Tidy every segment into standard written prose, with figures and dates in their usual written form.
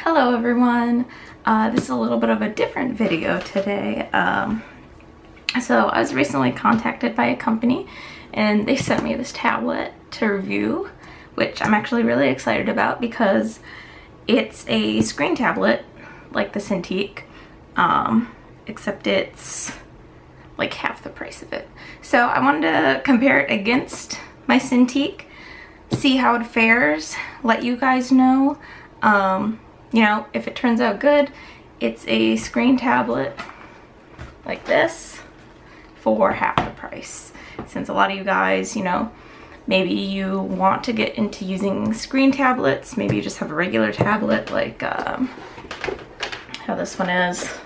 Hello everyone. This is a little bit of a different video today. So I was recently contacted by a company and they sent me this tablet to review, which I'm actually really excited about because it's a screen tablet like the Cintiq, except it's like half the price of it. So I wanted to compare it against my Cintiq, see how it fares, let you guys know. You know, if it turns out good. It's a screen tablet like this for half the price. Since a lot of you guys, you know, maybe you want to get into using screen tablets, maybe you just have a regular tablet like how this one is.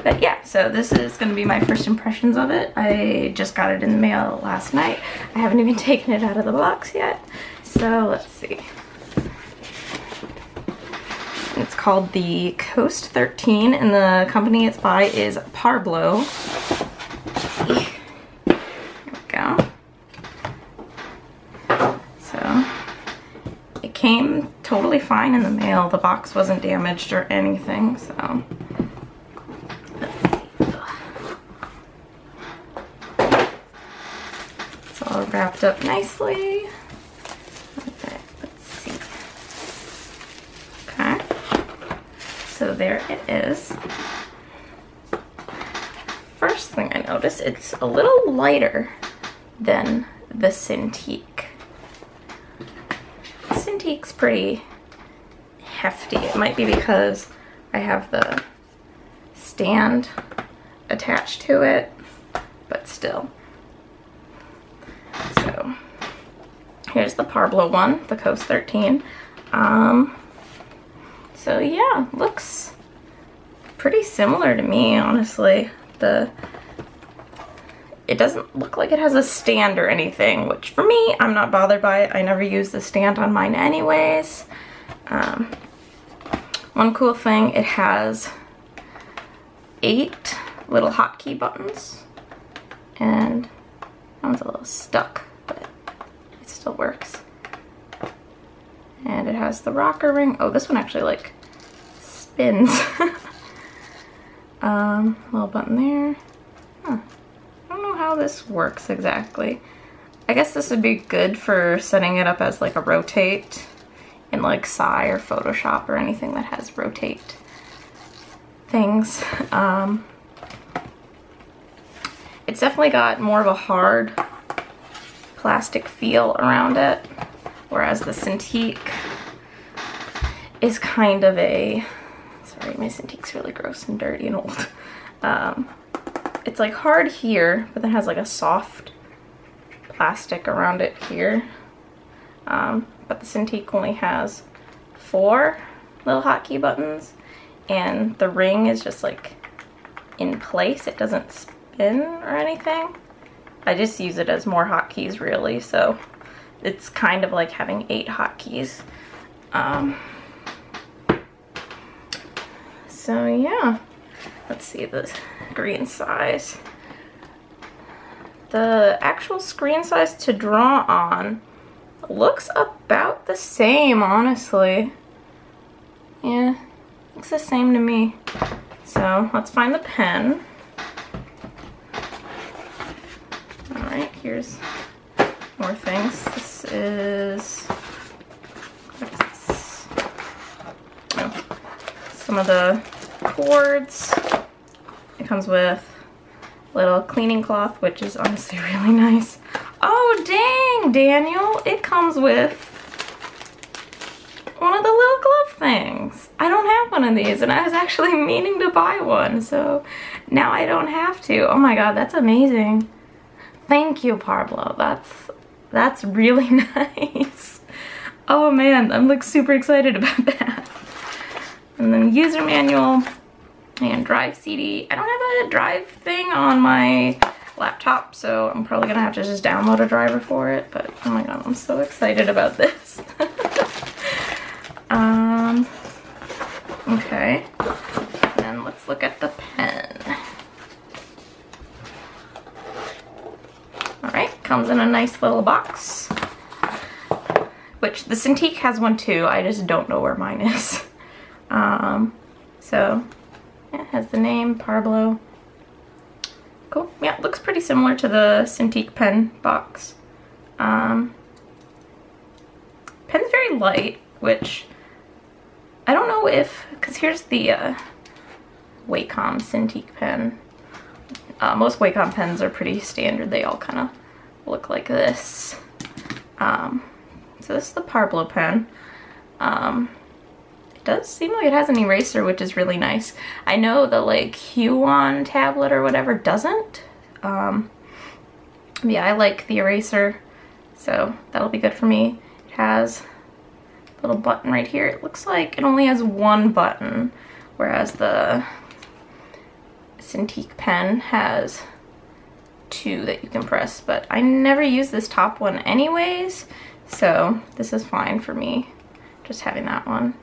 But yeah, so this is going to be my first impressions of it. I just got it in the mail last night. I haven't even taken it out of the box yet. So let's see. It's called the Coast 13 and the company it's by is Parblo. There we go. So it came totally fine in the mail. The box wasn't damaged or anything, so it's all wrapped up nicely. Okay, let's see. Okay, so there it is. First thing I noticed, it's a little lighter than the Cintiq. Cintiq's pretty hefty. It might be because I have the stand attached to it, but still. So here's the Parblo one, the Coast 13. So yeah, looks pretty similar to me, honestly. It doesn't look like it has a stand or anything, which for me, I'm not bothered by it. I never use the stand on mine anyways. One cool thing, it has 8 little hotkey buttons, and that one's a little stuck, but it still works. And it has the rocker ring. Oh, this one actually like spins. Little button there. Huh. I don't know how this works exactly. I guess this would be good for setting it up as like a rotate in like Sci or Photoshop or anything that has rotate things. It's definitely got more of a hard plastic feel around it, whereas the Cintiq is kind of a, sorry, my Cintiq's really gross and dirty and old. It's like hard here, but then has like a soft plastic around it here. But the Cintiq only has 4 little hotkey buttons, and the ring is just like in place. It doesn't spin or anything. I just use it as more hotkeys really, so it's kind of like having 8 hotkeys. So yeah, let's see the screen size. The actual screen size to draw on looks about the same, honestly. Yeah, looks the same to me. So let's find the pen. Alright, here's more things. This is, what is this? Oh, some of the cords. It comes with a little cleaning cloth, which is honestly really nice. Oh dang, Daniel, it comes with one of the little glove things. I don't have one of these, and I was actually meaning to buy one, so now I don't have to. Oh my god, that's amazing. Thank you, Parblo. That's really nice. Oh man, I'm like super excited about that. And then user manual and drive CD. I don't have a drive thing on my laptop, so I'm probably gonna have to just download a driver for it, but oh my god, I'm so excited about this. Okay, and then let's look at the pen. Alright, comes in a nice little box. which the Cintiq has one too, I just don't know where mine is. So yeah, it has the name Parblo. Cool. Yeah, it looks pretty similar to the Cintiq pen box. Pen's very light, which I don't know if, because here's the Wacom Cintiq pen. Most Wacom pens are pretty standard. They all kind of look like this. So this is the Parblo pen. It does seem like it has an eraser, which is really nice. I know the like Huon tablet or whatever doesn't. Yeah, I like the eraser, so that'll be good for me. It has a little button right here. It looks like it only has one button, whereas the Cintiq pen has two that you can press, but I never use this top one anyways, so this is fine for me, just having that one.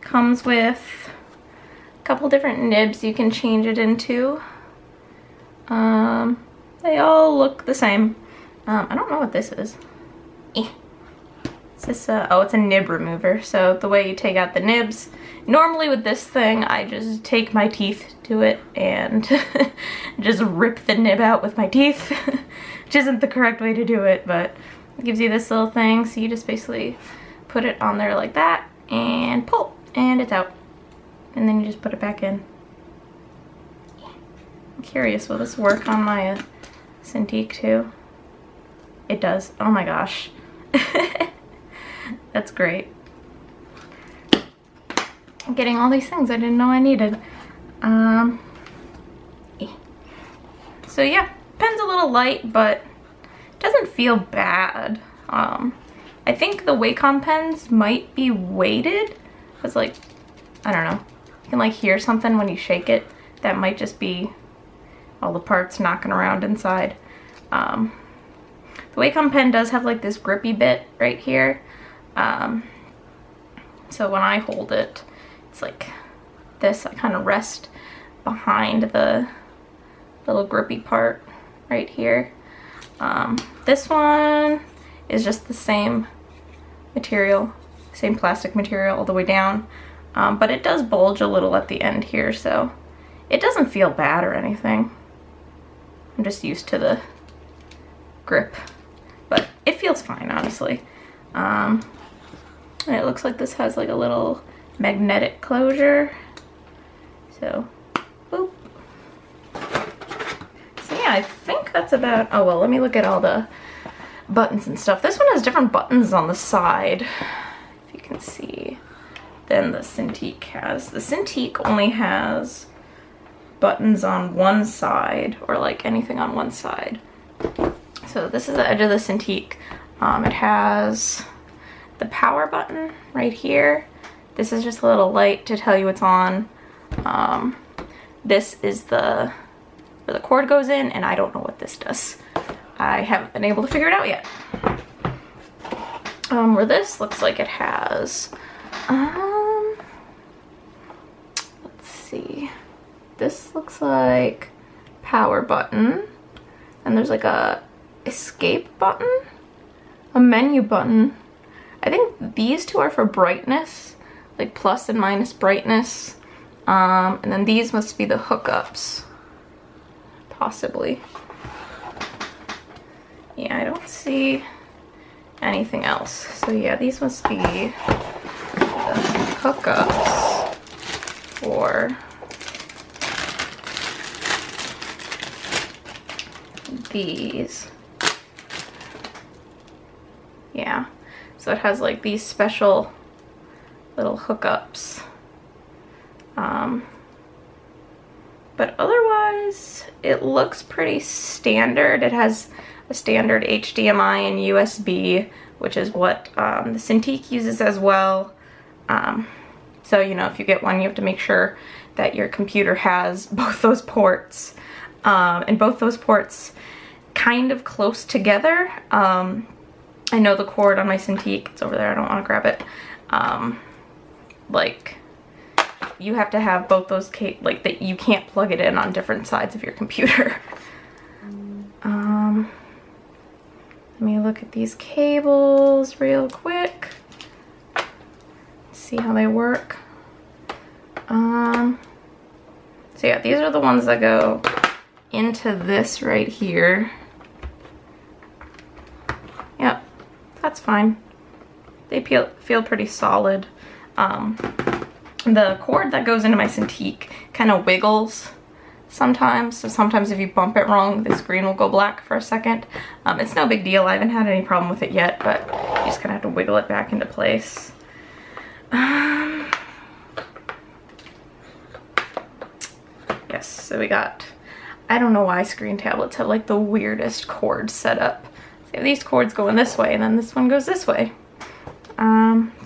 Comes with a couple different nibs you can change it into. They all look the same. I don't know what this is. Is this oh, it's a nib remover. So the way you take out the nibs, normally with this thing, I just take my teeth to it and just rip the nib out with my teeth, which isn't the correct way to do it, but it gives you this little thing. So you just basically put it on there like that and pull, and it's out. And then you just put it back in. I'm curious, will this work on my Cintiq too? It does. Oh my gosh. That's great. I'm getting all these things I didn't know I needed. So yeah, pen's a little light, but it doesn't feel bad. I think the Wacom pens might be weighted, because like, I don't know, you can like hear something when you shake it. That might just be all the parts knocking around inside. The Wacom pen does have like this grippy bit right here. So when I hold it, it's like this. I kind of rest behind the little grippy part right here. This one is just the same material, same plastic material all the way down, but it does bulge a little at the end here, so it doesn't feel bad or anything. I'm just used to the grip, but it feels fine, honestly. And it looks like this has like a little magnetic closure, so boop. So yeah, I think that's about, oh well, let me look at all the buttons and stuff. This one has different buttons on the side, if you can see, than the Cintiq has. The Cintiq only has buttons on one side, or like anything on one side. So this is the edge of the Cintiq. It has the power button right here. This is just a little light to tell you it's on. This is where the cord goes in, and I don't know what this does. I haven't been able to figure it out yet. Where this looks like it has, let's see. This looks like power button, and there's like a escape button, a menu button. I think these two are for brightness, like plus and minus brightness. And then these must be the hookups, possibly. Yeah, I don't see anything else. So yeah, these must be the hookups for these. Yeah, so it has like these special little hookups. But otherwise, it looks pretty standard. It has a standard HDMI and USB, which is what the Cintiq uses as well. So, you know, if you get one, you have to make sure that your computer has both those ports. And both those ports kind of close together. I know the cord on my Cintiq, it's over there, I don't want to grab it. Like, you have to have both those like that. You can't plug it in on different sides of your computer. Let me look at these cables real quick. See how they work. So yeah, these are the ones that go into this right here. Yep, that's fine. They feel pretty solid. The cord that goes into my Cintiq kind of wiggles sometimes, so sometimes if you bump it wrong, the screen will go black for a second. It's no big deal. I haven't had any problem with it yet, but you just kind of have to wiggle it back into place. Yes, so we got, I don't know why screen tablets have like the weirdest cords set up. So these cords go in this way and then this one goes this way.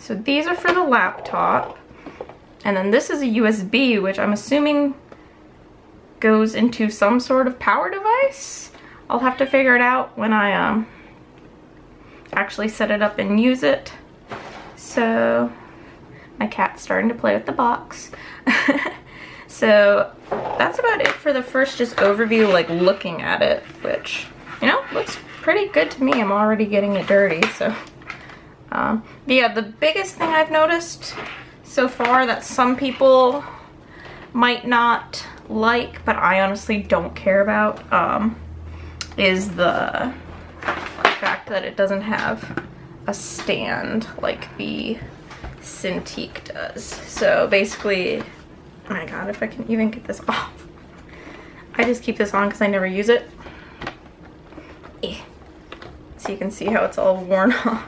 So these are for the laptop, and then this is a USB, which I'm assuming goes into some sort of power device. I'll have to figure it out when I actually set it up and use it. So my cat's starting to play with the box. So that's about it for the first just overview, like looking at it, which, you know, looks pretty good to me. I'm already getting it dirty, so. But yeah, the biggest thing I've noticed so far that some people might not like, but I honestly don't care about, is the fact that it doesn't have a stand like the Cintiq does. So basically, oh my god, if I can even get this off. I just keep this on because I never use it. So you can see how it's all worn off.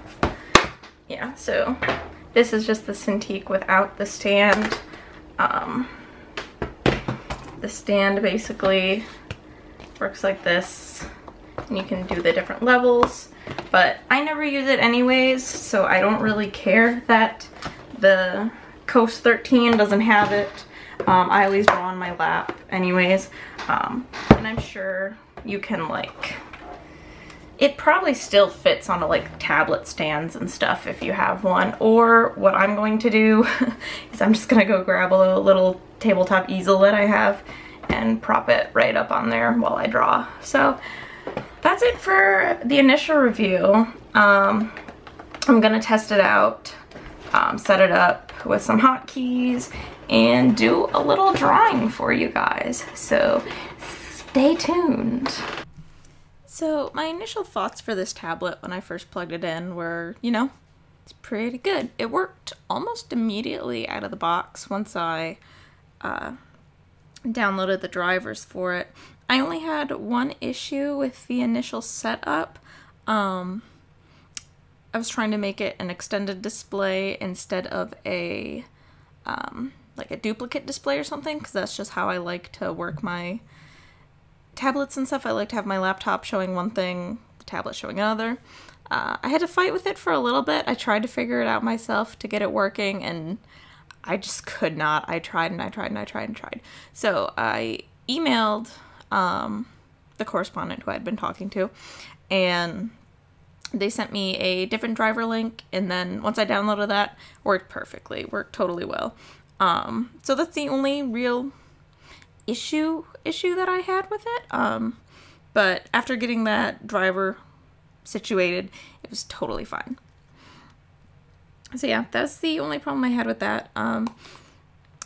Yeah, so this is just the Cintiq without the stand. The stand basically works like this, and you can do the different levels, but I never use it anyways, so I don't really care that the Coast 13 doesn't have it. I always draw on my lap anyways, and I'm sure you can, like, it probably still fits onto like tablet stands and stuff if you have one. Or what I'm going to do is I'm just gonna go grab a little tabletop easel that I have and prop it right up on there while I draw. So that's it for the initial review. I'm gonna test it out, set it up with some hotkeys, and do a little drawing for you guys. So stay tuned. So my initial thoughts for this tablet when I first plugged it in were, you know, it's pretty good. It worked almost immediately out of the box once I downloaded the drivers for it. I only had one issue with the initial setup. I was trying to make it an extended display instead of a like a duplicate display or something, because that's just how I like to work my tablets and stuff. I like to have my laptop showing one thing, the tablet showing another. I had to fight with it for a little bit. I tried to figure it out myself to get it working, and I just could not. I tried and I tried and I tried and tried. So I emailed the correspondent who I'd been talking to, and they sent me a different driver link, and then once I downloaded that, worked perfectly, worked totally well. So that's the only real issue that I had with it, but after getting that driver situated, it was totally fine. So yeah, that's the only problem I had with that.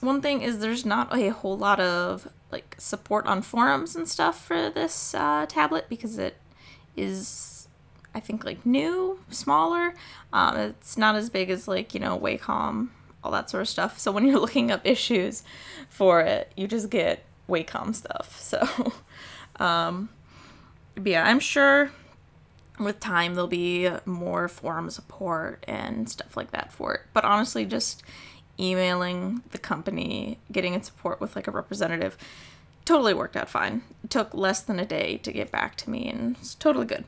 One thing is there's not a whole lot of like support on forums and stuff for this tablet, because it is, I think, like new, smaller. It's not as big as, like, you know, Wacom, all that sort of stuff. So when you're looking up issues for it, you just get Wacom stuff. So but yeah, I'm sure with time there'll be more forum support and stuff like that for it. But honestly, just emailing the company, getting in support with like a representative, totally worked out fine. It took less than a day to get back to me, and it's totally good.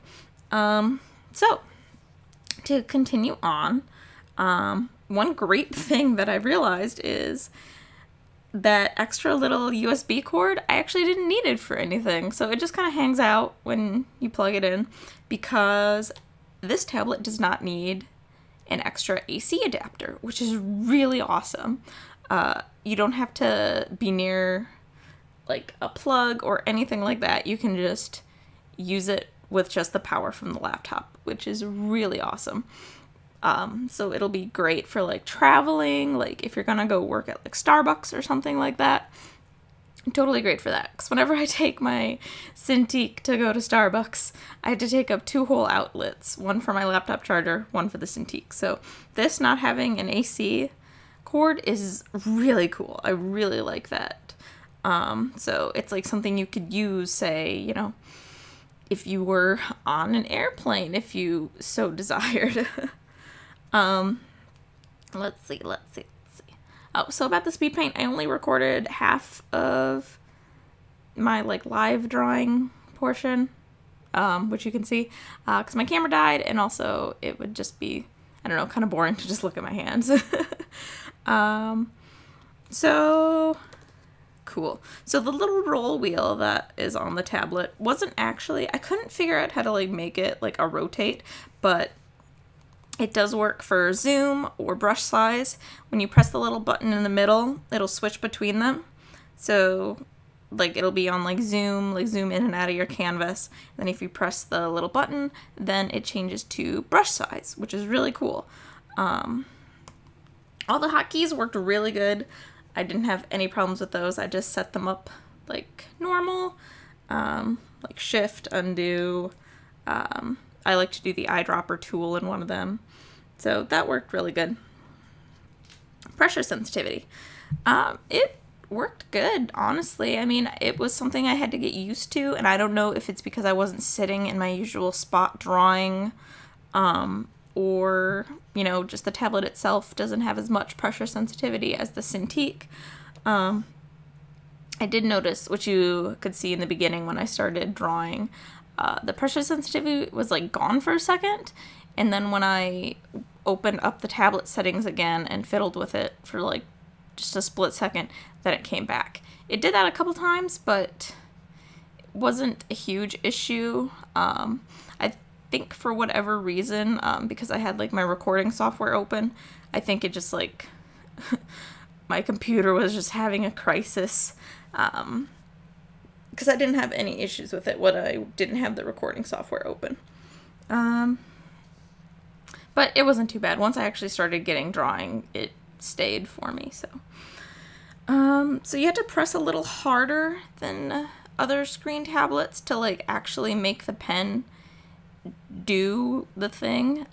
So to continue on, one great thing that I realized is that extra little USB cord, I actually didn't need it for anything. So it just kind of hangs out when you plug it in, because this tablet does not need an extra AC adapter, which is really awesome. You don't have to be near like a plug or anything like that. You can just use it with just the power from the laptop, which is really awesome. So it'll be great for like traveling, like if you're gonna go work at like Starbucks or something like that. Totally great for that, because whenever I take my Cintiq to go to Starbucks, I had to take up 2 whole outlets, one for my laptop charger, one for the Cintiq. So this not having an AC cord is really cool. I really like that. So it's like something you could use, say, you know, if you were on an airplane, if you so desired. Let's see. Oh, so about the Speedpaint, I only recorded half of my like live drawing portion, which you can see, because my camera died, and also it would just be, I don't know, kind of boring to just look at my hands. So cool. So the little roll wheel that is on the tablet wasn't actually, I couldn't figure out how to like make it like a rotate, but it does work for zoom or brush size. When you press the little button in the middle, it'll switch between them. So like it'll be on like zoom in and out of your canvas. Then if you press the little button, then it changes to brush size, which is really cool. All the hotkeys worked really good. I didn't have any problems with those. I just set them up like normal, like shift, undo. I like to do the eyedropper tool in one of them. So that worked really good. Pressure sensitivity. It worked good, honestly. I mean, it was something I had to get used to, and I don't know if it's because I wasn't sitting in my usual spot drawing, or, you know, just the tablet itself doesn't have as much pressure sensitivity as the Cintiq. I did notice, which you could see in the beginning when I started drawing, the pressure sensitivity was like gone for a second, and then when I opened up the tablet settings again and fiddled with it for like just a split second, then it came back. It did that a couple times, but it wasn't a huge issue. I think for whatever reason, because I had like my recording software open, I think it just like my computer was just having a crisis, because I didn't have any issues with it when I didn't have the recording software open. But it wasn't too bad. Once I actually started getting drawing, it stayed for me, so. So you had to press a little harder than other screen tablets to like actually make the pen do the thing.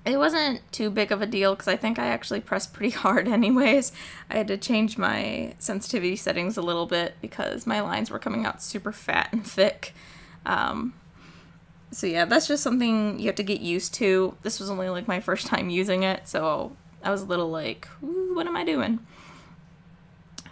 It wasn't too big of a deal because I think I actually pressed pretty hard anyways. I had to change my sensitivity settings a little bit because my lines were coming out super fat and thick. So yeah, that's just something you have to get used to. This was only like my first time using it, so I was a little like, ooh, what am I doing?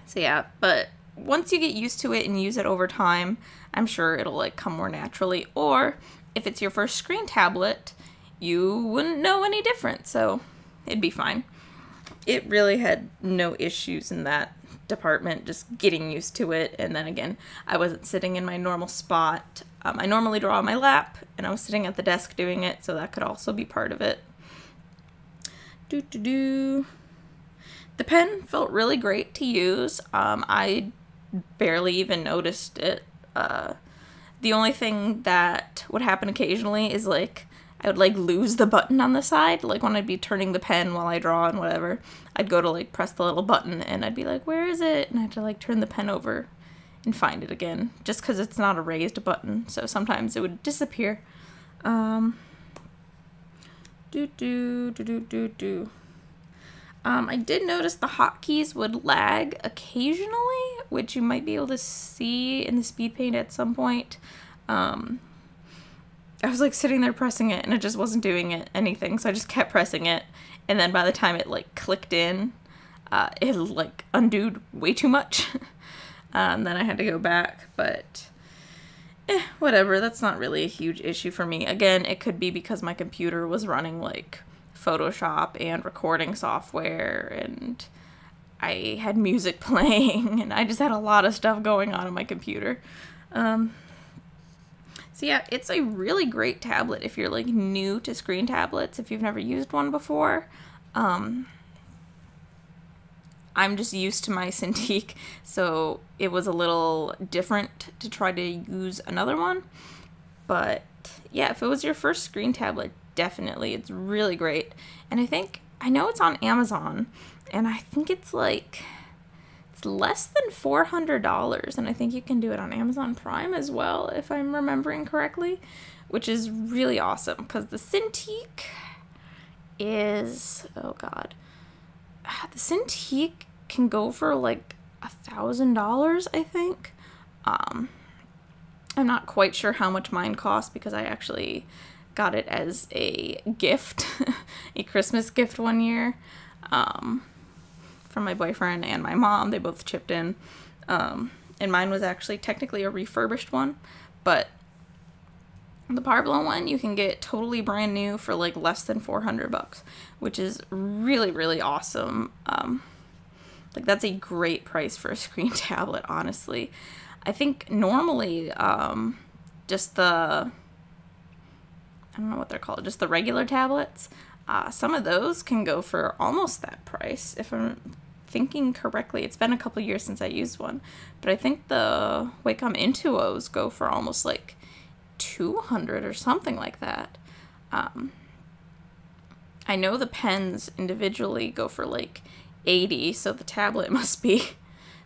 So yeah, but once you get used to it and use it over time, I'm sure it'll like come more naturally. Or if it's your first screen tablet, you wouldn't know any different, so it'd be fine. It really had no issues in that department, just getting used to it. And then again, I wasn't sitting in my normal spot. I normally draw on my lap, and I was sitting at the desk doing it, so that could also be part of it. The pen felt really great to use. I barely even noticed it. The only thing that would happen occasionally is like I would like lose the button on the side, like when I'd be turning the pen while I draw and whatever. I'd go to like press the little button and I'd be like, where is it? And I had to like turn the pen over and find it again, just because it's not a raised button, so sometimes it would disappear. I did notice the hotkeys would lag occasionally, which you might be able to see in the Speedpaint at some point. I was like sitting there pressing it and it just wasn't doing anything, so I just kept pressing it, and then by the time it like clicked in, it like undid way too much. Then I had to go back, but whatever, that's not really a huge issue for me. Again, it could be because my computer was running like Photoshop and recording software, and I had music playing, and I just had a lot of stuff going on my computer. So yeah, it's a really great tablet if you're like new to screen tablets, if you've never used one before. I'm just used to my Cintiq, so it was a little different to try to use another one. But yeah, if it was your first screen tablet, definitely, it's really great. And I know it's on Amazon, and I think it's like, it's less than $400, and I think you can do it on Amazon Prime as well, if I'm remembering correctly, which is really awesome, because the Cintiq is, oh god, the Cintiq can go for like $1,000, I think. I'm not quite sure how much mine cost, because I actually got it as a gift, a Christmas gift one year, from my boyfriend and my mom. They both chipped in, and mine was actually technically a refurbished one, but the Parblo one you can get totally brand new for like less than $400, which is really, really awesome. Like, that's a great price for a screen tablet, honestly. I think normally, just the, I don't know what they're called, just the regular tablets, some of those can go for almost that price, if I'm thinking correctly. It's been a couple years since I used one, but I think the Wacom Intuos go for almost like $200 or something like that. I know the pens individually go for like $80, so the tablet must be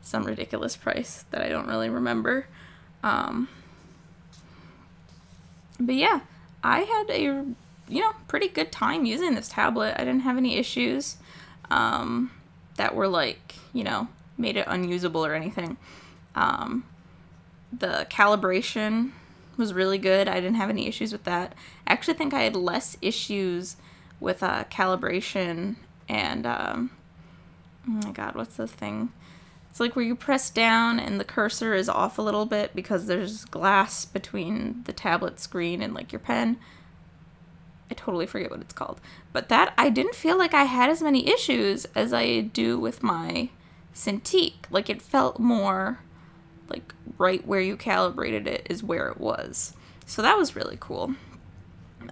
some ridiculous price that I don't really remember. But yeah, I had a, pretty good time using this tablet. I didn't have any issues that were like, made it unusable or anything. The calibration was really good. I didn't have any issues with that. I actually think I had less issues with calibration and, oh my god, what's the thing? It's like where you press down and the cursor is off a little bit because there's glass between the tablet screen and like your pen. I totally forget what it's called. But that, I didn't feel like I had as many issues as I do with my Cintiq. Like, it felt more like right where you calibrated it is where it was. So that was really cool.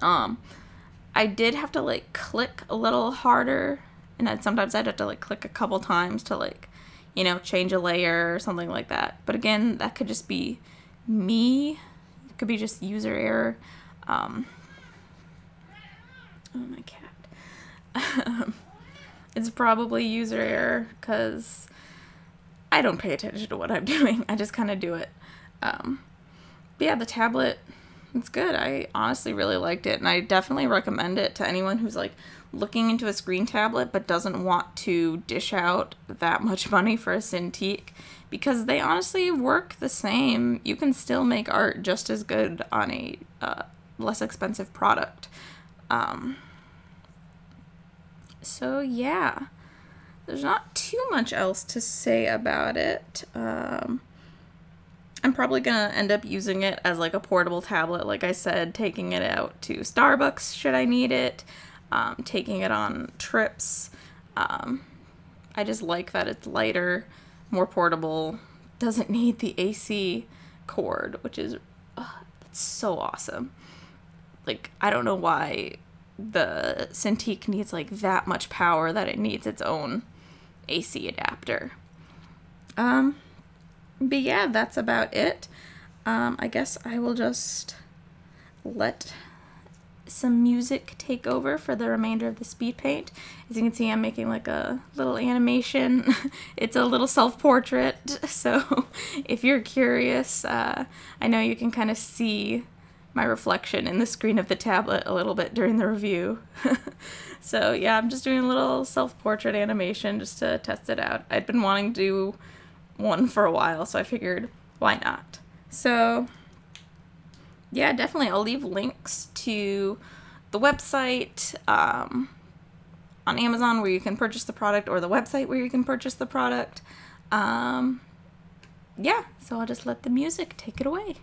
I did have to like click a little harder, and then sometimes I'd have to like click a couple times to like, change a layer or something like that. But again, that could just be me. It could be just user error. Oh, my cat. It's probably user error because I don't pay attention to what I'm doing. I just kind of do it. But yeah, the tablet, it's good. I honestly really liked it, and I definitely recommend it to anyone who's like looking into a screen tablet but doesn't want to dish out that much money for a Cintiq, because they honestly work the same. You can still make art just as good on a less expensive product. So yeah, there's not too much else to say about it. I'm probably gonna end up using it as like a portable tablet, like I said, taking it out to Starbucks should I need it, taking it on trips. I just like that it's lighter, more portable, doesn't need the AC cord, which is it's so awesome. Like, I don't know why the Cintiq needs like that much power that it needs its own AC adapter. But yeah, that's about it. I guess I will just let some music take over for the remainder of the Speedpaint. As you can see, I'm making like a little animation. It's a little self-portrait, so if you're curious, I know you can kind of see my reflection in the screen of the tablet a little bit during the review. So yeah, I'm just doing a little self-portrait animation just to test it out. I'd been wanting to do one for a while, so I figured, why not? So yeah, definitely I'll leave links to the website on Amazon where you can purchase the product, or the website where you can purchase the product. Yeah, so I'll just let the music take it away.